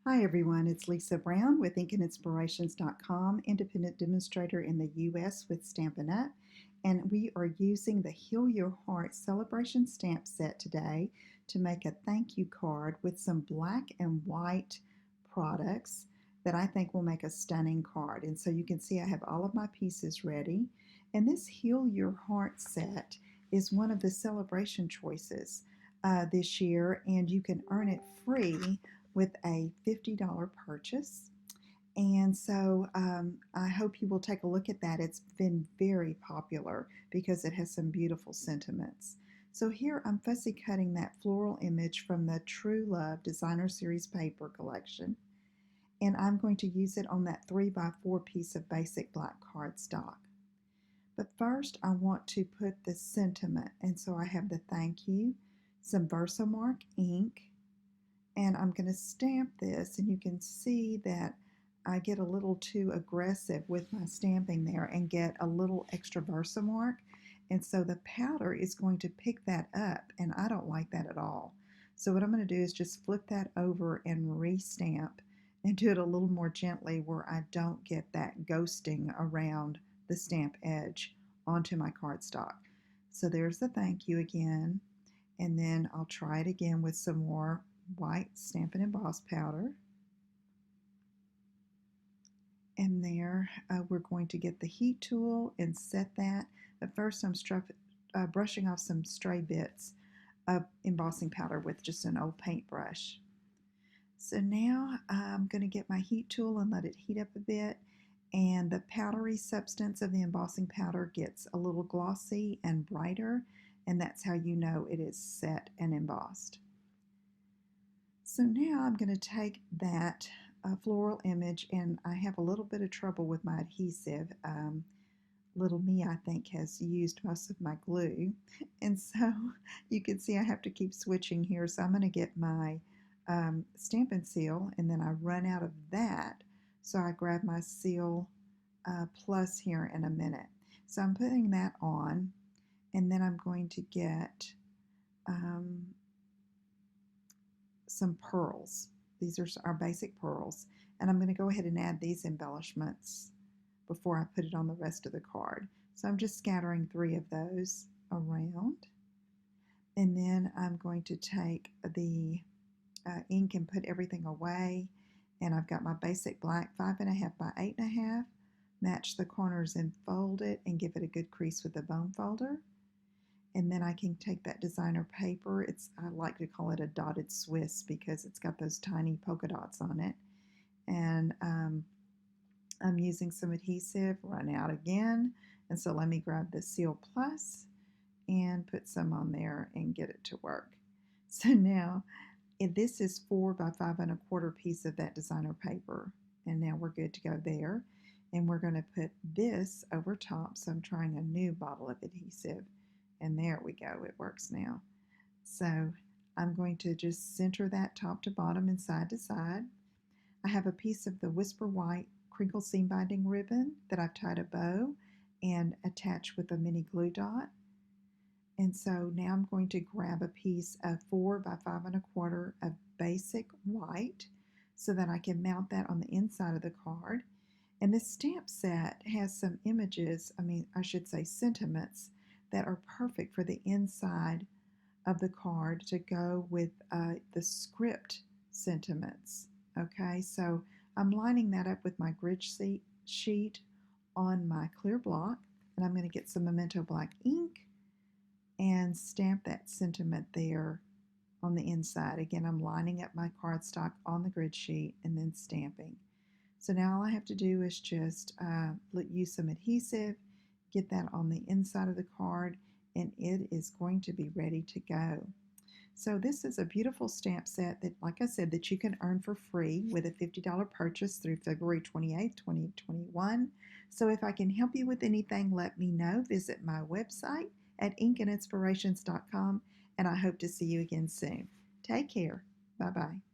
Hi everyone, it's Lisa Brown with InkandInspirations.com, independent demonstrator in the U.S. with Stampin' Up! And we are using the Heal Your Heart Celebration Stamp Set today to make a thank you card with some black and white products that I think will make a stunning card. And so you can see I have all of my pieces ready. And this Heal Your Heart set is one of the celebration choices this year, and you can earn it free with a $50 purchase. And so I hope you will take a look at that. It's been very popular because it has some beautiful sentiments. So here I'm fussy cutting that floral image from the True Love Designer Series paper collection. And I'm going to use it on that 3x4 piece of basic black cardstock. But first I want to put the sentiment. And so I have the thank you, some Versamark ink, and I'm going to stamp this, and you can see that I get a little too aggressive with my stamping there and get a little extra Versamark, and so the powder is going to pick that up, and I don't like that at all. So what I'm going to do is just flip that over and re-stamp and do it a little more gently where I don't get that ghosting around the stamp edge onto my cardstock. So there's the thank you again, and then I'll try it again with some more white Stampin' Emboss powder. And there we're going to get the heat tool and set that. But first I'm brushing off some stray bits of embossing powder with just an old paintbrush. So now I'm going to get my heat tool and let it heat up a bit, and the powdery substance of the embossing powder gets a little glossy and brighter, and that's how you know it is set and embossed. So now I'm going to take that floral image, and I have a little bit of trouble with my adhesive. Little me, I think, has used most of my glue, and so you can see I have to keep switching here. So I'm going to get my Stampin' Seal, and then I run out of that, so I grab my Seal Plus here in a minute. So I'm putting that on, and then I'm going to get some pearls. These are our basic pearls, and I'm going to go ahead and add these embellishments before I put it on the rest of the card. So I'm just scattering 3 of those around, and then I'm going to take the ink and put everything away, and I've got my basic black 5.5 by 8.5, match the corners and fold it and give it a good crease with a bone folder. And then I can take that designer paper. I like to call it a dotted Swiss because it's got those tiny polka dots on it. And I'm using some adhesive, run out again. And so let me grab the Seal Plus and put some on there and get it to work. So now this is 4 by 5.25 piece of that designer paper. And now we're good to go there. And we're going to put this over top. So I'm trying a new bottle of adhesive. And there we go, it works now. So I'm going to just center that top to bottom and side to side. I have a piece of the Whisper White crinkle seam binding ribbon that I've tied a bow and attached with a mini glue dot. And so now I'm going to grab a piece of 4 by 5.25 of basic white so that I can mount that on the inside of the card. And this stamp set has some images, I should say sentiments, that are perfect for the inside of the card to go with the script sentiments. Okay, so I'm lining that up with my grid sheet on my clear block, and I'm going to get some Memento Black ink and stamp that sentiment there on the inside. Again, I'm lining up my cardstock on the grid sheet and then stamping. So now all I have to do is just use some adhesive, get that on the inside of the card, and it is going to be ready to go. So this is a beautiful stamp set that, like I said, that you can earn for free with a $50 purchase through February 28th, 2021. So if I can help you with anything, let me know. Visit my website at inkandinspirations.com, and I hope to see you again soon. Take care. Bye-bye.